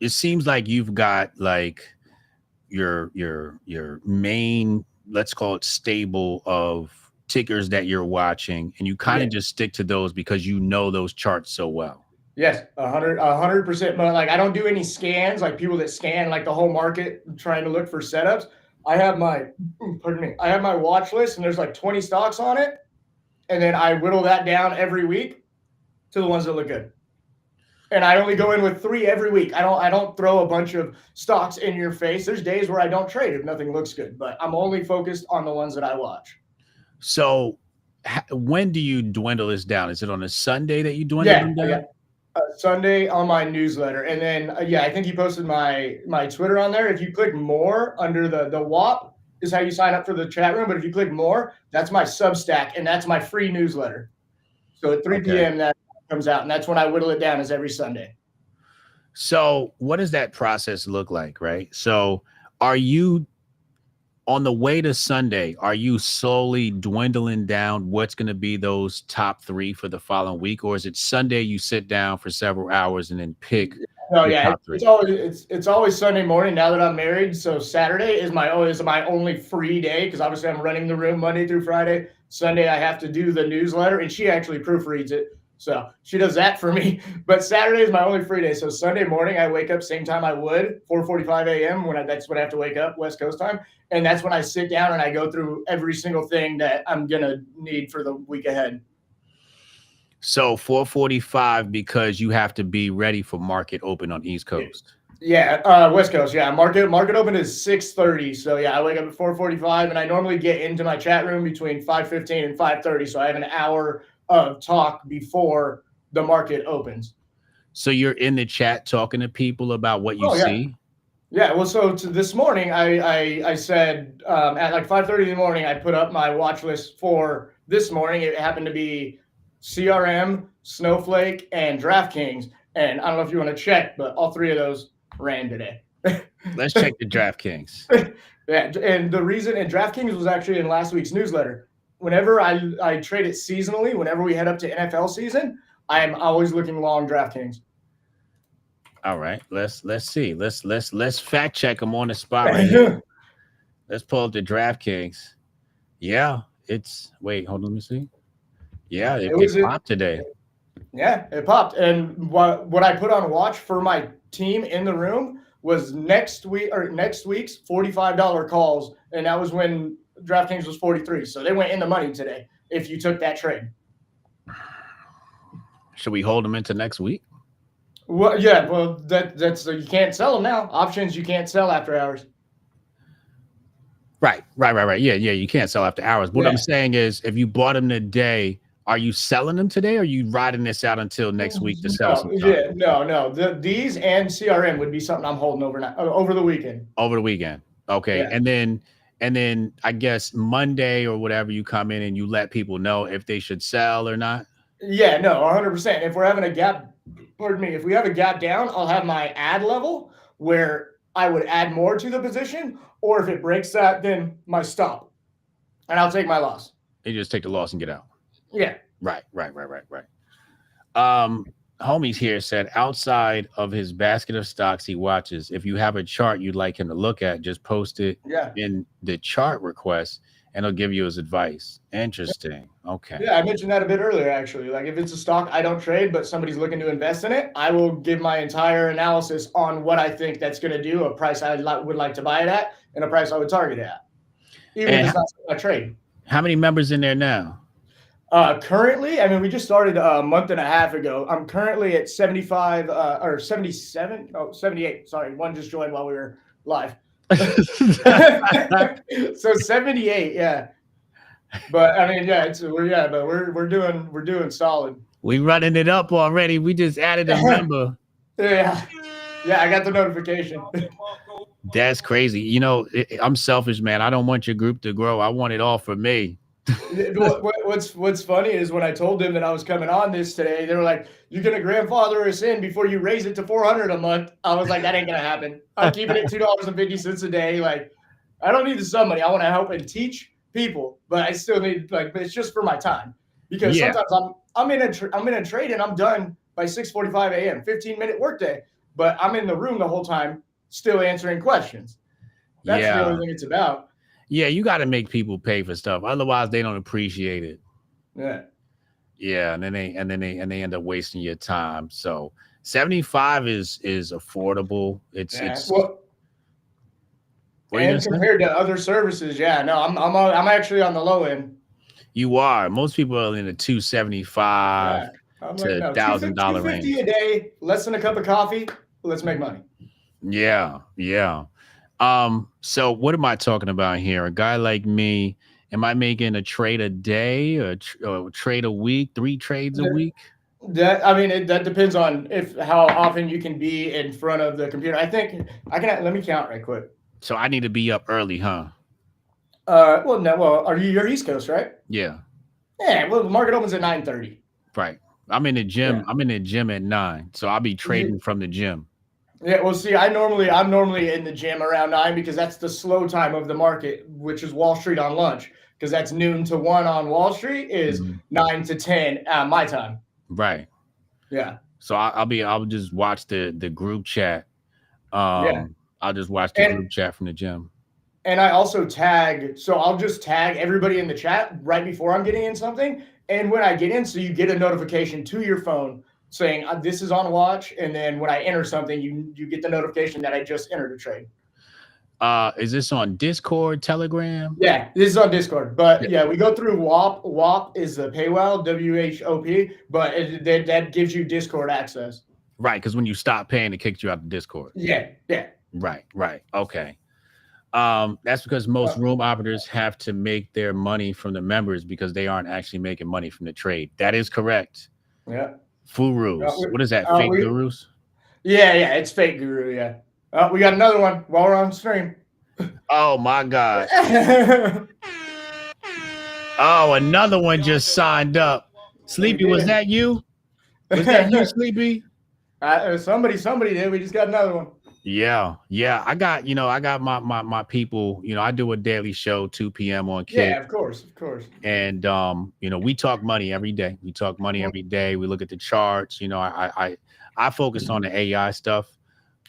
it seems like you've got like your main, let's call it stable of tickers that you're watching, and you kind of just stick to those because you know those charts so well. Yes, 100%. Like I don't do any scans, like people that scan like the whole market trying to look for setups. I have my watch list, and there's like 20 stocks on it, and then I whittle that down every week to the ones that look good. And I only go in with 3 every week. I don't throw a bunch of stocks in your face. There's days where I don't trade if nothing looks good, but I'm only focused on the ones that I watch. So when do you dwindle this down? Is it on a Sunday that you dwindle Yeah, them down? yeah. Sunday on my newsletter, and then I think you posted my Twitter on there. If you click more under the WAP is how you sign up for the chat room. But if you click more, that's my Substack, and that's my free newsletter. So at 3 p.m. that comes out, and that's when I whittle it down, is every Sunday. So what does that process look like, right? So are you on the way to Sunday, are you slowly dwindling down what's going to be those top 3 for the following week? Or is it Sunday you sit down for several hours and then pick top 3? It's always Sunday morning now that I'm married. So Saturday is my only free day, because obviously I'm running the room Monday through Friday. Sunday I have to do the newsletter, and she actually proofreads it. So she does that for me. But Saturday is my only free day. So Sunday morning I wake up same time I would, 4:45 a.m. That's when I have to wake up, West Coast time. And that's when I sit down and I go through every single thing that I'm going to need for the week ahead. So 4:45, because you have to be ready for market open on East Coast. Yeah, West Coast. Yeah, market open is 6:30. So yeah, I wake up at 4:45, and I normally get into my chat room between 5:15 and 5:30. So I have an hour of talk before the market opens. So you're in the chat talking to people about what you see? Yeah, well, so this morning I said at like 5:30 in the morning, I put up my watch list for this morning. It happened to be CRM, Snowflake, and DraftKings. And I don't know if you want to check, but all 3 of those ran today. Let's check the DraftKings. Yeah, and the reason, and DraftKings was actually in last week's newsletter. Whenever I trade it seasonally, whenever we head up to NFL season, I'm always looking long DraftKings. All right, let's see. Let's fact check them on the spot right here. Let's pull up the DraftKings. Yeah, wait, hold on, let me see. Yeah, it popped today. Yeah, it popped. And what I put on watch for my team in the room was next week's $45 calls, and that was when DraftKings was 43. So they went in the money today if you took that trade. Should we hold them into next week? Well, yeah, well, that's you can't sell them now. Options you can't sell after hours. Right. Yeah, you can't sell after hours. What I'm saying is, if you bought them today, are you selling them today, or are you riding this out until next week to sell some? Yeah, no. These and CRM would be something I'm holding over the weekend. Over the weekend. Okay. Yeah. And then I guess Monday or whatever, you come in and you let people know if they should sell or not. Yeah, no, 100%. If we're having a gap, if we have a gap down, I'll have my add level where I would add more to the position, or if it breaks that, then my stop, and I'll take my loss. You just take the loss and get out. Yeah. Right. Homies here said, outside of his basket of stocks he watches, if you have a chart you'd like him to look at, just post it in the chart request, and he'll give you his advice. Interesting. Okay. Yeah, I mentioned that a bit earlier, actually. Like, if it's a stock I don't trade, but somebody's looking to invest in it, I will give my entire analysis on what I think that's going to do, a price I would like to buy it at, and a price I would target it at, even if it's not a trade. How many members in there now? Currently, I mean, we just started a month and a half ago. I'm currently at 75 or 77. Oh, 78. Sorry, one just joined while we were live. So 78, yeah. But I mean, yeah, we're doing solid. We running it up already. We just added a member. Yeah, I got the notification. That's crazy. You know, I'm selfish, man. I don't want your group to grow. I want it all for me. What's funny is when I told them that I was coming on this today, they were like, "You're gonna grandfather us in before you raise it to $400 a month." I was like, "That ain't gonna happen. I'm keeping it $2.50 a day. Like, I don't need the sub money. I want to help and teach people, but I still need but it's just for my time, because sometimes I'm in a trade and I'm done by 6:45 a.m. 15-minute workday, but I'm in the room the whole time still answering questions. That's the only thing it's about. Yeah, you got to make people pay for stuff. Otherwise, they don't appreciate it. Yeah, and then they end up wasting your time. So 75 is affordable. It's compared to other services, I'm actually on the low end. You are. Most people are in the $275 to $1,000 range. $250 a day, less than a cup of coffee. Let's make money. Yeah. So what am I talking about here? A guy like me Am I making a trade a day or trade a week, 3 trades a week? That depends on if how often you can be in front of the computer. I think I can. Let me count right quick. So I need to be up early, huh? Well, no. Well, you're East Coast, right? Yeah, Yeah. Well, the market opens at 9:30. right. I'm in the gym. Yeah. I'm in the gym at 9, so I'll be trading from the gym. Yeah. Well, see, I'm normally in the gym around 9 because that's the slow time of the market, which is Wall Street on lunch. Because that's noon to 1 on Wall Street is 9 to 10 my time. Right. Yeah. So I'll just watch the group chat. Yeah. I'll just watch the group chat from the gym. And I also tag, so I'll just tag everybody in the chat right before I'm getting in something. And when I get in, so you get a notification to your phone saying this is on watch. And then when I enter something, you get the notification that I just entered a trade. Is this on Discord, Telegram? Yeah, this is on Discord. But yeah, we go through WAP. WAP is the paywall, WHOP, but that gives you Discord access. Right, because when you stop paying, it kicks you out of Discord. Yeah. Right. Okay. That's because most room operators have to make their money from the members because they aren't actually making money from the trade. That is correct. Yeah. Gurus. What is that? Fake gurus? Yeah, it's fake guru. Yeah. We got another one while we're on stream. Oh my God. Oh, another one just signed up. Sleepy, was that you? Was that you, Sleepy? Somebody did. We just got another one. Yeah. I got my people, I do a daily show 2 p.m. on Kick. Yeah, of course. And we talk money every day. We talk money every day. We look at the charts. I focus on the AI stuff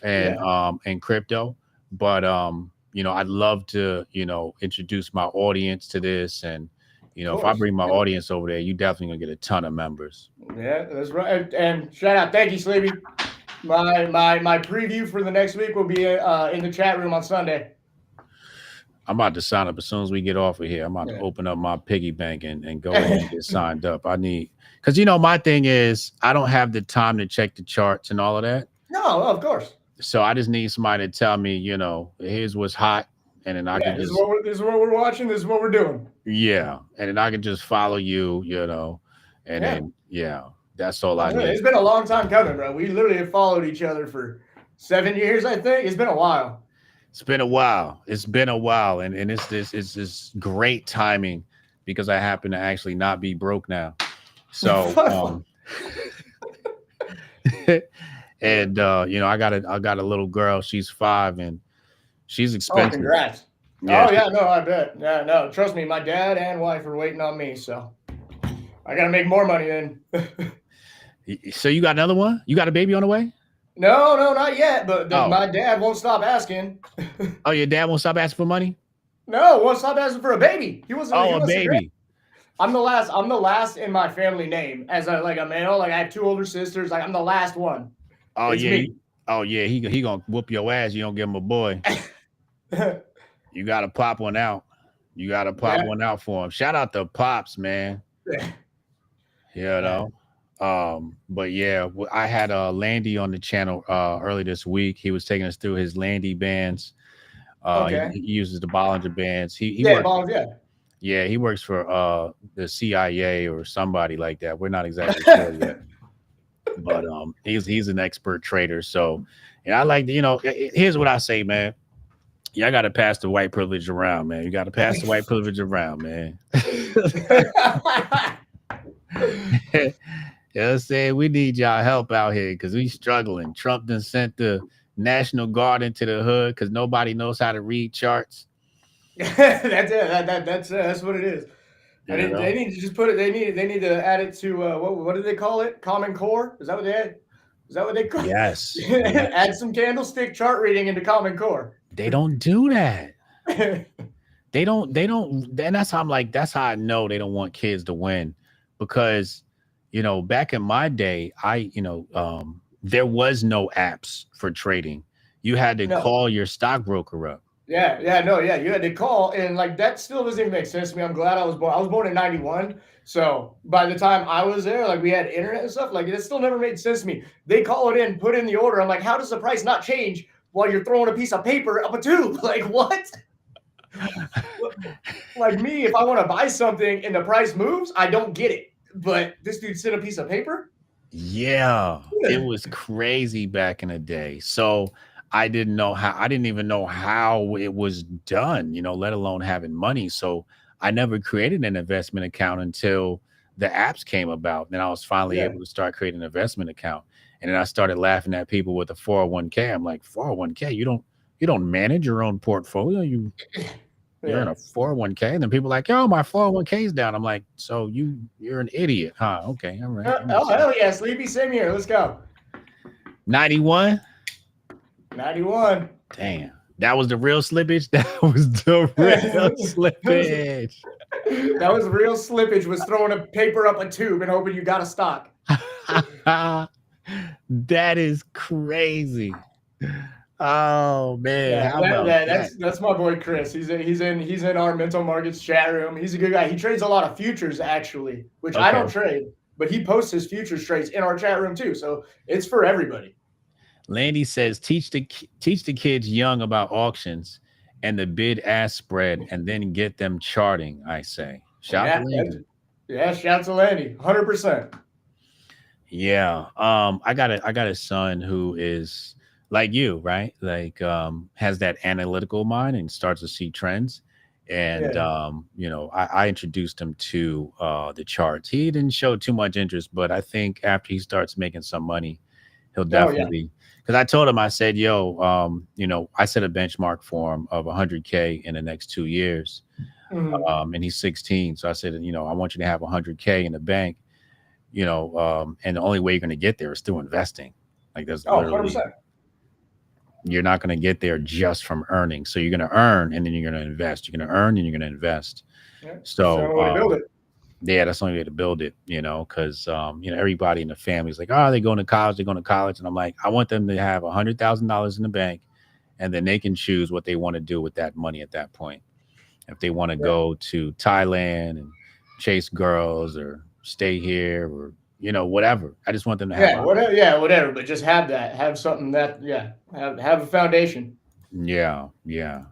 and crypto, but I'd love to introduce my audience to this, and if I bring my audience over there, you definitely gonna get a ton of members. Yeah, that's right. And shout out, thank you, Sleepy. My preview for the next week will be in the chat room on Sunday. I'm about to sign up as soon as we get off of here. I'm about to open up my piggy bank and go ahead and get signed up. Because my thing is I don't have the time to check the charts and all of that. No, of course. So I just need somebody to tell me, here's what's hot, and then I can this is what we're watching. This is what we're doing. Yeah, and then I can just follow you, and then that's all I need. It's been a long time coming, bro. We literally have followed each other for 7 years, I think. It's been a while. It's been a while, and it's this great timing because I happen to actually not be broke now. So and I got a little girl, she's 5 and she's expensive. Oh, congrats. Yeah, no, I bet. Yeah, no, trust me, my dad and wife are waiting on me, so I gotta make more money then. So you got another one? You got a baby on the way? No, not yet, but my dad won't stop asking. Oh, your dad won't stop asking for money? No, won't stop asking for a baby. He wants a baby. I'm the last in my family name as a male. Like I have 2 older sisters. Like I'm the last one. Oh, it's me. Oh yeah, he gonna whoop your ass. You don't give him a boy. You gotta pop one out. You gotta pop one out for him. Shout out to Pops, man. But yeah, I had Landy on the channel early this week. He was taking us through his Landy bands. He uses the Bollinger bands. He works for the CIA or somebody like that. We're not exactly sure yet. But he's an expert trader. So, and I like here's what I say, man. Y'all got to pass the white privilege around, man. You got to pass the white privilege around, man. I'm saying we need y'all help out here because we struggling. Trump done sent the National Guard into the hood because nobody knows how to read charts. That's it. That's what it is. They need to just put it. They need to add it to what do they call it? Common Core? Is that what they call it? Yes. Add some candlestick chart reading into Common Core. They don't do that. They don't. And that's how that's how I know they don't want kids to win, because back in my day, there was no apps for trading. You had to call your stockbroker up. You had to call, and that still doesn't even make sense to me. I'm glad I was born. I was born in 91, so by the time I was there, we had internet and stuff. It still never made sense to me. They call it in, put in the order. I'm like, how does the price not change while you're throwing a piece of paper up a tube? What? like me, if I want to buy something and the price moves, I don't get it. But this dude sent a piece of paper. Yeah, it was crazy back in the day. So I didn't even know how it was done, let alone having money. So I never created an investment account until the apps came about. Then I was finally Yeah, able to start creating an investment account. And then I started laughing at people with a 401k. I'm like, 401k, you don't manage your own portfolio. You're in yeah. a 401k. And then people are like, yo, my 401k is down. I'm like, so you're an idiot, huh? Okay, all right. That Oh makes sense. hell yeah, Sleepy, same here. Let's go. 91. 91. Damn. That was the real slippage. That was the real slippage. That was real slippage. Was throwing a paper up a tube and hoping you got a stock. That is crazy. Oh man, Yeah, how about that? that's my boy Chris. He's in our mental markets chat room. He's a good guy. He trades a lot of futures actually, which I don't Okay. trade, but he posts his futures trades in our chat room too. So it's for everybody. Landy says teach the kids young about auctions and the bid ask spread and then get them charting, I say. Shout out to Yeah, Landy. yeah. Shouts to Landy, 100%. Yeah. I got a son who is like you, right? Like has that analytical mind and starts to see trends. And Yeah. I introduced him to the charts. He didn't show too much interest, but I think after he starts making some money, he'll Oh yeah. definitely, because I told him, I said, yo, I set a benchmark for him of 100K in the next 2 years. Mhm. And he's 16. So I said, I want you to have 100K in the bank, and the only way you're going to get there is through investing. Like there's Oh, literally, 100%. you're not going to get there just from earning. So you're going to earn and then you're going to invest. You're going to earn and you're going to invest. Yeah. That's the So, only way to build it. yeah, that's the only way to build it, because everybody in the family is like, oh, they're going to college, they're going to college. And I'm like, I want them to have $100,000 in the bank and then they can choose what they want to do with that money at that point. If they want to Yeah. go to Thailand and chase girls or stay here or, whatever. I just want them to have Yeah, whatever. Yeah, whatever. But just have that. Have something that. Yeah. Have a foundation. yeah, yeah.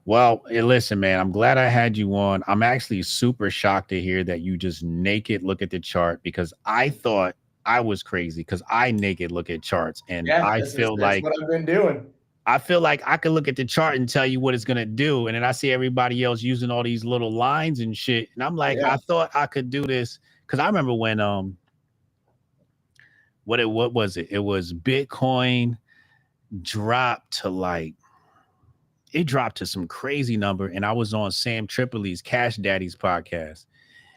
Well, listen, man, I'm glad I had you on. I'm actually super shocked to hear that you just naked look at the chart because I thought I was crazy because I naked look at charts and Yeah, I that's feel that's like what I've been doing. I could look at the chart and tell you what it's gonna do, and then I see everybody else using all these little lines and shit, and I'm like, Yeah. I thought I could do this because I remember when what was it? It was Bitcoin dropped to like it dropped to some crazy number. And I was on Sam Tripoli's Cash Daddy's podcast.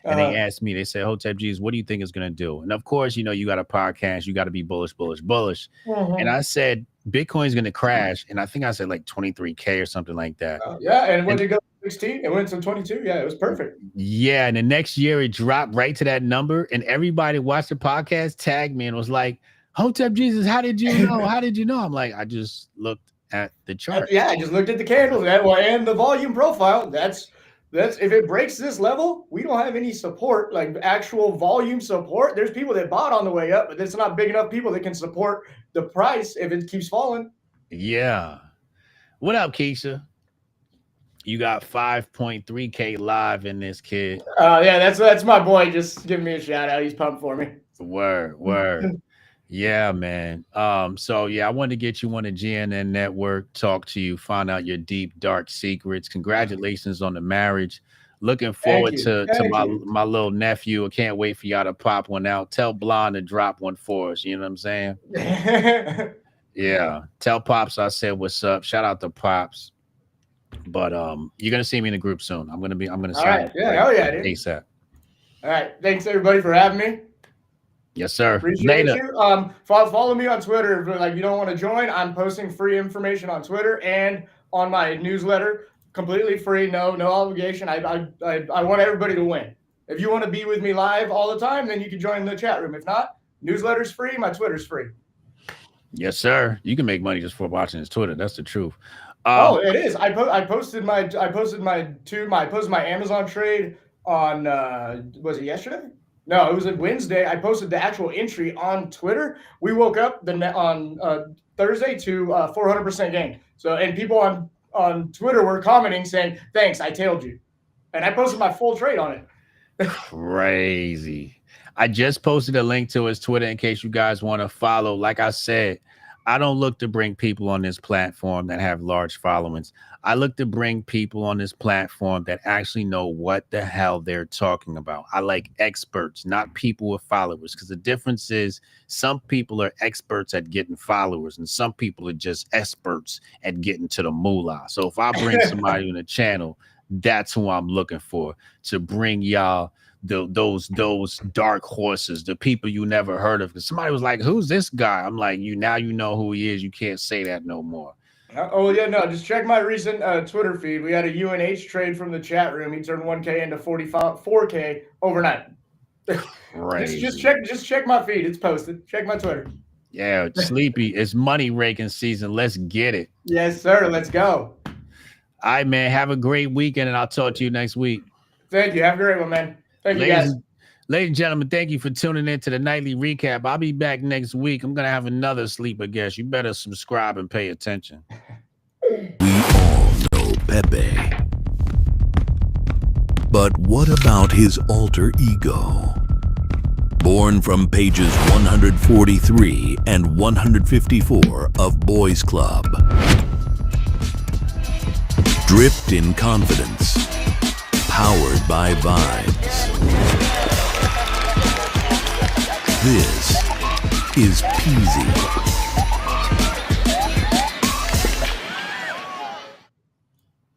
And they Uh, asked me, they said, Hotep G's, what do you think it's going to do? And of course, you got a podcast, you got to be bullish, bullish, bullish. And mhm. I said, Bitcoin's going to crash. And I think I said like 23K or something like that. Yeah, and when And it go to 16, it went to 22. Yeah, it was perfect. yeah, and the next year it dropped right to that number. And everybody watched the podcast, tagged me, and was like, Hotep Jesus, how did you know? How did you know? I'm like, I just looked at the chart. Yeah, I just looked at the candles and the volume profile. That's if it breaks this level, we don't have any support, like actual volume support. There's people that bought on the way up, but there's not big enough people that can support the price if it keeps falling. Yeah. What up, Keisha? You got 5.3K live in this kid. Yeah, that's my boy. Just giving me a shout out. He's pumped for me. Word, word. Yeah, man. So yeah, I wanted to get you on the GNN network, talk to you, find out your deep, dark secrets. Congratulations on the marriage. Looking Thank forward you. to Thank my you. my little nephew. I can't wait for y'all to pop one out. Tell Blonde to drop one for us. You know what I'm saying? Yeah. Tell Pops I said what's up. Shout out to Pops. But you're gonna see me in the group soon. I'm gonna All sign right. up Yeah. Oh yeah, dude. ASAP. All right. Thanks everybody for having me. Yes, sir. Appreciate Later. you. Follow me on Twitter. If like you don't want to join, I'm posting free information on Twitter and on my newsletter, completely free, no obligation. I want everybody to win. If you want to be with me live all the time, then you can join the chat room. If not, newsletter's free, my Twitter's free. Yes, sir. You can make money just for watching his Twitter. That's the truth. Oh, it is. I posted my Amazon trade on was it yesterday? No, it was a Wednesday. I posted the actual entry on Twitter. We woke up on Thursday to 400% gain. So and people on Twitter were commenting saying, "Thanks, I tailed you." And I posted my full trade on it. Crazy. I just posted a link to his Twitter in case you guys want to follow. Like I said, I don't look to bring people on this platform that have large followings. I look to bring people on this platform that actually know what the hell they're talking about. I like experts, not people with followers, because the difference is some people are experts at getting followers and some people are just experts at getting to the moolah. So if I bring somebody on the channel, that's who I'm looking for to bring y'all those dark horses, the people you never heard of. Because somebody was like, who's this guy? I'm like, you know who he is. You can't say that no more. Oh yeah, no, just check my recent Twitter feed. We had a UNH trade from the chat room. He turned 1K into 4K overnight. Crazy. just check my feed. It's posted. Check my Twitter. Yeah, Sleepy, it's money raking season. Let's get it. Yes, sir. Let's go. All right, man. Have a great weekend, and I'll talk to you next week. Thank you. Have a great one, man. Thank you, guys. Ladies and gentlemen, thank you for tuning in to the nightly recap. I'll be back next week. I'm going to have another sleeper guest. You better subscribe and pay attention. We all know Pepe. But what about his alter ego? Born from pages 143 and 154 of Boys Club. Dripped in confidence. Powered by vibes. This is Peasy.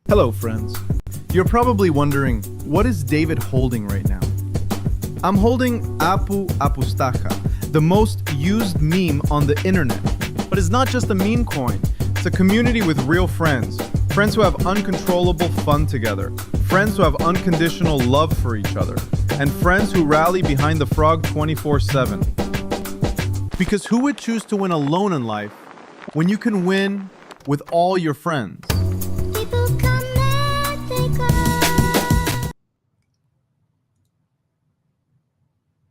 Hello, friends. You're probably wondering, what is David holding right now? I'm holding Apu Apustaja, the most used meme on the internet. But it's not just a meme coin. It's a community with real friends. Friends who have uncontrollable fun together. Friends who have unconditional love for each other. And friends who rally behind the frog 24/7. Because who would choose to win alone in life when you can win with all your friends?